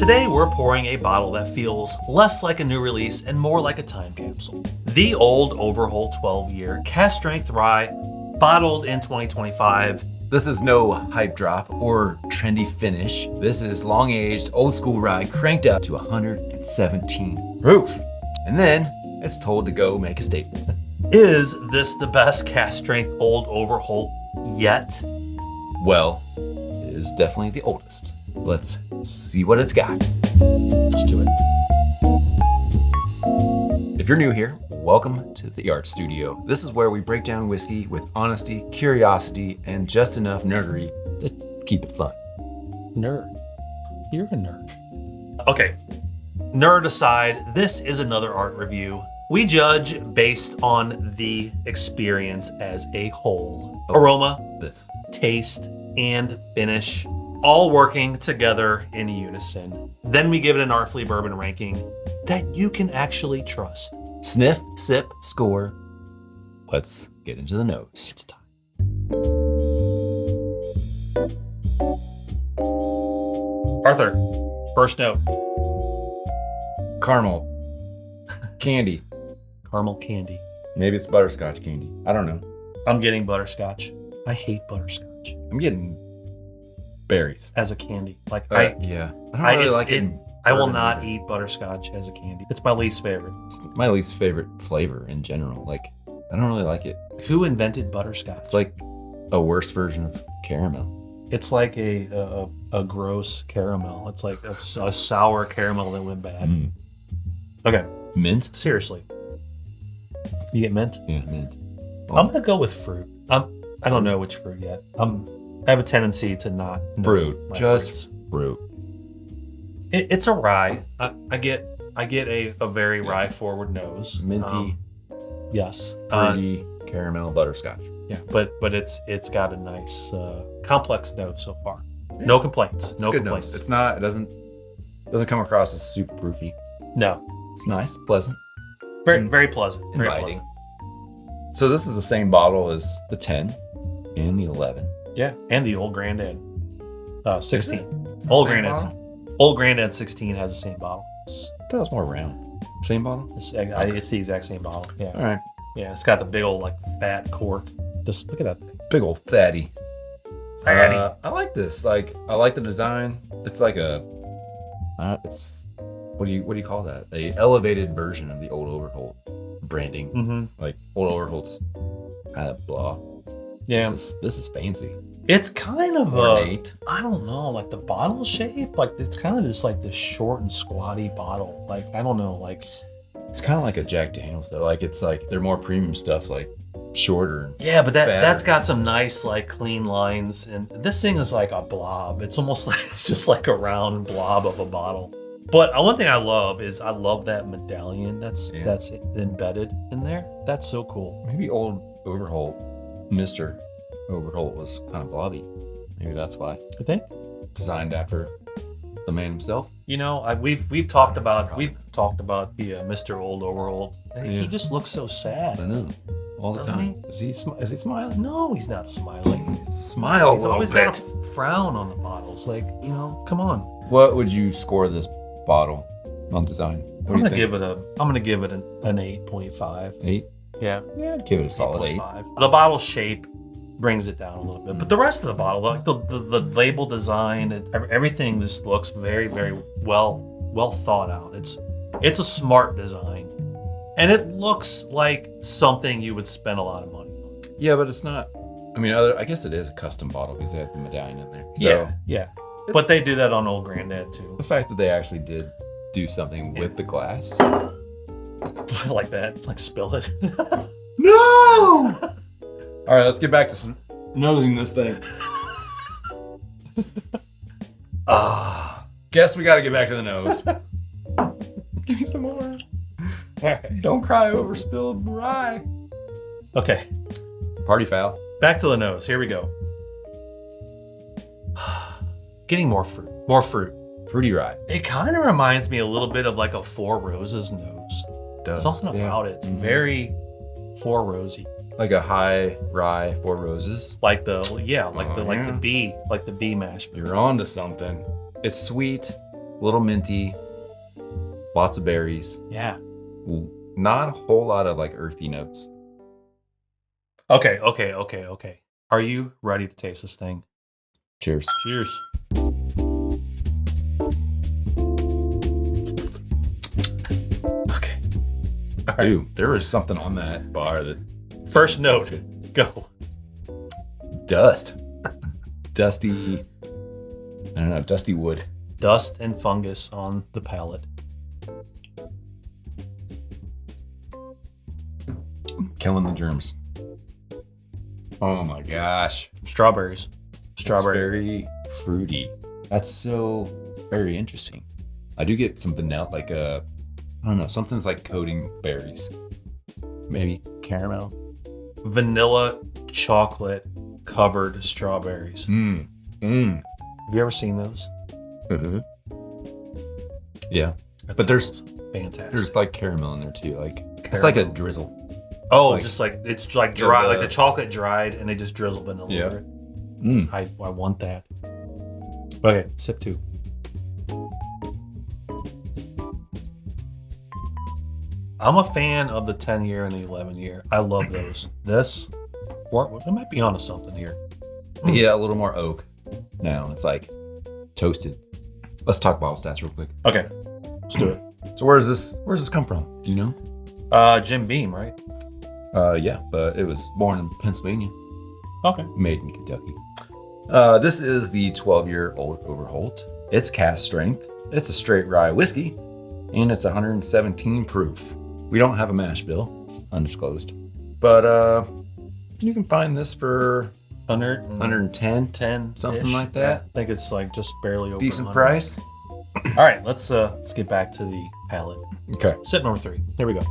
Today we're pouring a bottle that feels less like a new release and more like a time capsule. The Old Overholt 12-year cast strength rye, bottled in 2025. This is no hype drop or trendy finish. This is long-aged, old-school rye cranked up to 117 proof. And then it's told to go make a statement. Is this the best cast strength Old Overholt yet? Well, it is definitely the oldest. Let's see what it's got. Let's do it. If you're new here, welcome to the Art Studio. This is where we break down whiskey with honesty, curiosity, and just enough nerdery to keep it fun. Nerd. You're a nerd. Okay. Nerd aside, this is another art review. We judge based on the experience as a whole. Aroma, taste, and finish, all working together in unison. Then we give it an Artfully Bourbon ranking that you can actually trust. Sniff, sip, score. Let's get into the nose. It's time. Arthur, first note. Caramel. Candy. Caramel candy. Maybe it's butterscotch candy. I don't know. I'm getting butterscotch. I hate butterscotch. I'm getting berries. As a candy. Like I don't really like it. I will not eat butterscotch as a candy. It's my least favorite. It's my least favorite flavor in general. Like, I don't really like it. Who invented butterscotch? It's like a worse version of caramel. It's like a gross caramel. It's like a sour caramel that went bad. Mm. Okay. Mint? Seriously. You get mint? Yeah, mint. Well, I'm going to go with fruit. I don't know which fruit yet. I have a tendency to not know fruit. fruits. Just fruit. It's a rye. I get a very rye forward nose. Minty. Yes. Fruity caramel butterscotch. Yeah, but it's got a nice complex nose so far. Yeah. No complaints. It's good complaints. Nose. It's not. It doesn't come across as super proofy. No. It's nice, pleasant. Very pleasant. Inviting. Very pleasant. So this is the same bottle as the 10 and the 11. Yeah, and the Old Granddad 16. Old Granddad 16 has the same bottle. I thought it was more round. Same bottle? It's the exact same bottle. Yeah. All right. Yeah, it's got the big old like fat cork. Just look at that thing. Big old fatty. Fatty. I like this. Like, I like the design. It's like it's what do you call that? A elevated version of the Old Overholt branding. Mm-hmm. Like Old Overholt's kind of blah. Yeah. This is fancy. It's kind of ornate. I don't know, like the bottle shape, like it's kind of this short and squatty bottle. Like, I don't know, like it's kind of like a Jack Daniels though. Like, it's like they're more premium stuff's like shorter. Yeah, but that's got some nice like clean lines, and this thing is like a blob. It's almost like it's just like a round blob of a bottle. But one thing I love is that medallion that's embedded in there. That's so cool. Maybe Old Overholt, Mr. Overholt was kind of blobby. Maybe that's why. I think designed after the man himself. You know, we've talked about the Mr. Old Overholt. Yeah. He just looks so sad. I know. All the time. Is he smiling? No, he's not smiling. Smile. He's always got a frown on the bottles. Like, come on. What would you score this bottle on design? I'm gonna give it an 8.5. 8? Yeah. Yeah, I'd give it a solid 8. The bottle shape brings it down a little bit, but the rest of the bottle, like the label design, everything just looks very, very well thought out. It's a smart design, and it looks like something you would spend a lot of money on. Yeah, but it's not. I mean, I guess it is a custom bottle because they had the medallion in there. So yeah. But they do that on Old Granddad too. The fact that they actually did do something with the glass. Like that. Like spill it. No! All right, let's get back to nosing this thing. Guess we got to get back to the nose. Give me some more. All right. Don't cry over spilled rye. Okay. Party foul. Back to the nose. Here we go. Getting more fruit. Fruity rye. It kind of reminds me a little bit of like a Four Roses nose. It does. Something about it. It's very Four Rosy. Like a high rye Four Roses. Like the bee mash. You're on to something. It's sweet. little minty, lots of berries. Yeah. Not a whole lot of like earthy notes. Okay. Are you ready to taste this thing? Cheers. Cheers. Okay. All right. Dude, there was something on that bar that First note. Go. dust. Dusty. I don't know, dusty wood. Dust and fungus on the palate. Killing the germs. Oh my gosh. Strawberries. It's very fruity. That's so very interesting. I do get some vanilla, like I don't know, something's like coating berries. Maybe caramel. Vanilla chocolate covered strawberries. Mmm. Have you ever seen those? Mm-hmm. Yeah. That But there's fantastic. There's like caramel in there too. Like it's like a drizzle. Oh, like- just like it's like dry, the- like the chocolate dried, and they just drizzle vanilla Yeah. over it. Mm. I want that. Okay, sip 2. I'm a fan of the 10 year and the 11 year. I love those. This, it might be onto something here. Yeah, a little more oak. Now it's like toasted. Let's talk bottle stats real quick. Okay, let's do it. So where's this come from? Do you know? Jim Beam, right? Yeah, but it was born in Pennsylvania, Okay. made in Kentucky. This is the 12-year Old Overholt. It's cask strength. It's a straight rye whiskey, and it's 117 proof. We don't have a mash bill. It's undisclosed. But you can find this for 110, 10, something like that. I think it's like just barely over Decent 100. price. All right, let's get back to the palate. Okay. Sip number 3. Here we go.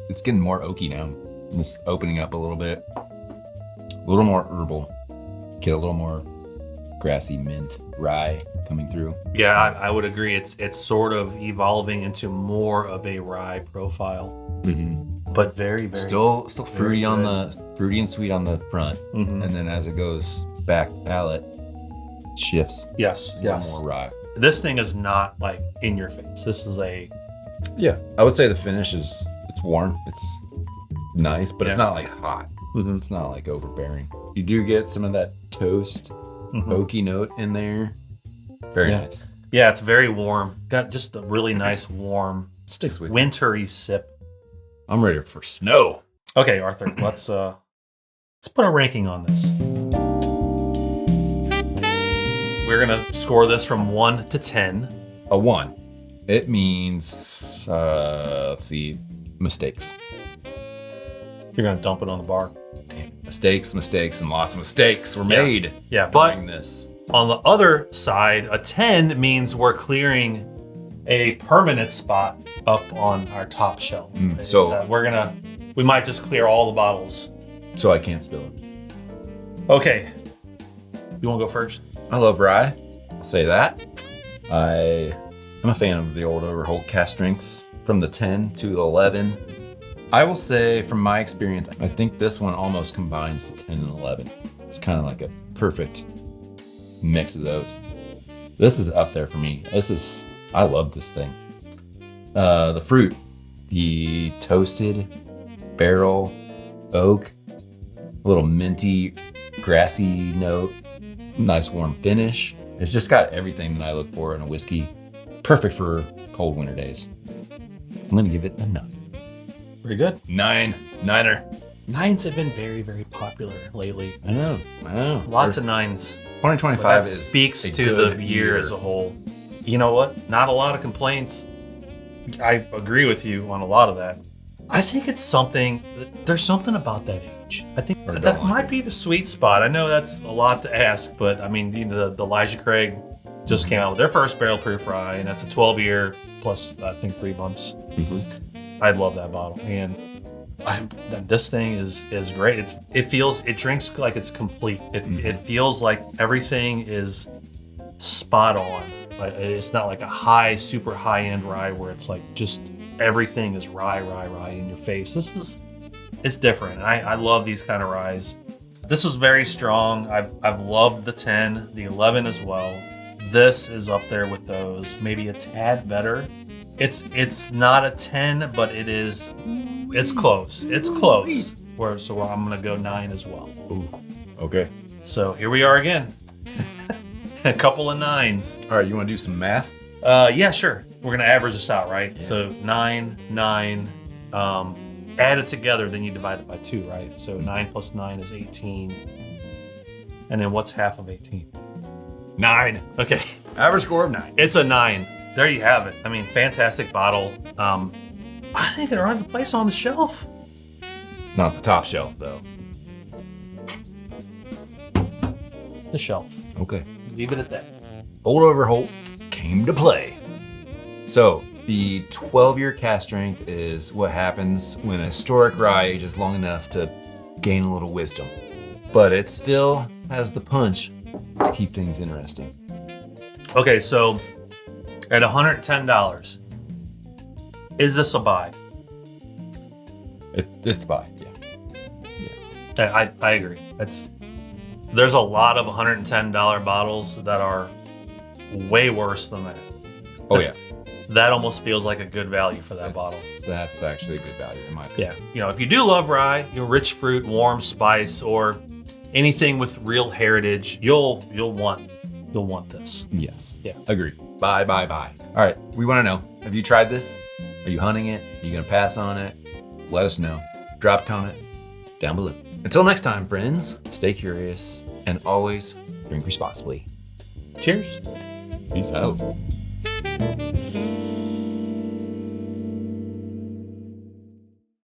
It's getting more oaky now. It's opening up a little bit. A little more herbal. Get a little more grassy mint rye coming through. Yeah, I would agree. It's sort of evolving into more of a rye profile, but very, very Still fruity very on good. the fruity and sweet on the front, Mhm. and then as it goes back palate, it shifts. Yes, A yes. little more rye. This thing is not like in your face. This is a Yeah, I would say the finish is it's warm. It's nice, but it's Yeah. not like hot. It's not like overbearing. You do get some of that toast, oaky note in there. Very Yeah. nice. yeah. It's very warm. Got just a really nice warm Sticks with me. wintry sip. I'm ready for snow. Okay, Arthur. Let's put a ranking on this. We're gonna score this from 1 to 10. A 1. It means let's see, mistakes. You're gonna dump it on the bar. Mistakes, and lots of mistakes were made. Yeah, but doing this. on the other side, a 10 means we're clearing a permanent spot up on our top shelf. so- We might just clear all the bottles. So I can't spill it. Okay. You want to go first? I love rye. I'll say that. I'm a fan of the Old Overholt cask strengths from the 10 to the 11. I will say, from my experience, I think this one almost combines the 10 and 11. It's kind of like a perfect mix of those. This is up there for me. I love this thing. The fruit, the toasted barrel oak, a little minty, grassy note, nice warm finish. It's just got everything that I look for in a whiskey. Perfect for cold winter days. I'm gonna give it a 9. Pretty good. 9er. 9s have been very, very popular lately. I know. Lots of 9s. 2025 That is speaks a to good the year as a whole. You know what? Not a lot of complaints. I agree with you on a lot of that. I think it's something, there's something about that age. I think Or that don't like might it. be the sweet spot. I know that's a lot to ask, but I mean, the Elijah Craig just came out with their first barrel proof rye, and that's a 12-year plus, I think, 3 months. I love that bottle, and this thing is great. It drinks like it's complete. It feels like everything is spot on. Like, it's not like a super high end rye where it's like just everything is rye in your face. It's different, and I love these kind of ryes. This is very strong. I've loved the 10, the 11 as well. This is up there with those, maybe a tad better. It's not a 10, but it's close. It's close. So I'm gonna go 9 as well. Ooh. Okay. So here we are again. A couple of 9s. All right, you want to do some math? Yeah, sure. We're gonna average this out, right? Yeah. So 9, 9. Add it together, then you divide it by 2, right? So 9 plus 9 is 18. And then what's half of 18? 9. Okay. Average score of 9. It's a 9. There you have it. I mean, fantastic bottle. I think it earns a place on the shelf. Not the top shelf, though. The shelf. Okay. Leave it at that. Old Overholt came to play. So, the 12-year cast strength is what happens when a historic rye ages long enough to gain a little wisdom. But it still has the punch to keep things interesting. Okay, so at $110, is this a buy? It's buy, yeah. I agree. There's a lot of $110 bottles that are way worse than that. Oh, yeah. That almost feels like a good value for that bottle. That's actually a good value in my opinion. Yeah. If you do love rye, rich fruit, warm spice, or anything with real heritage, you'll want this. Yes. Yeah. Agree. Buy. All right. We want to know, have you tried this? Are you hunting it? Are you going to pass on it? Let us know. Drop a comment down below. Until next time, friends, stay curious and always drink responsibly. Cheers. Peace out.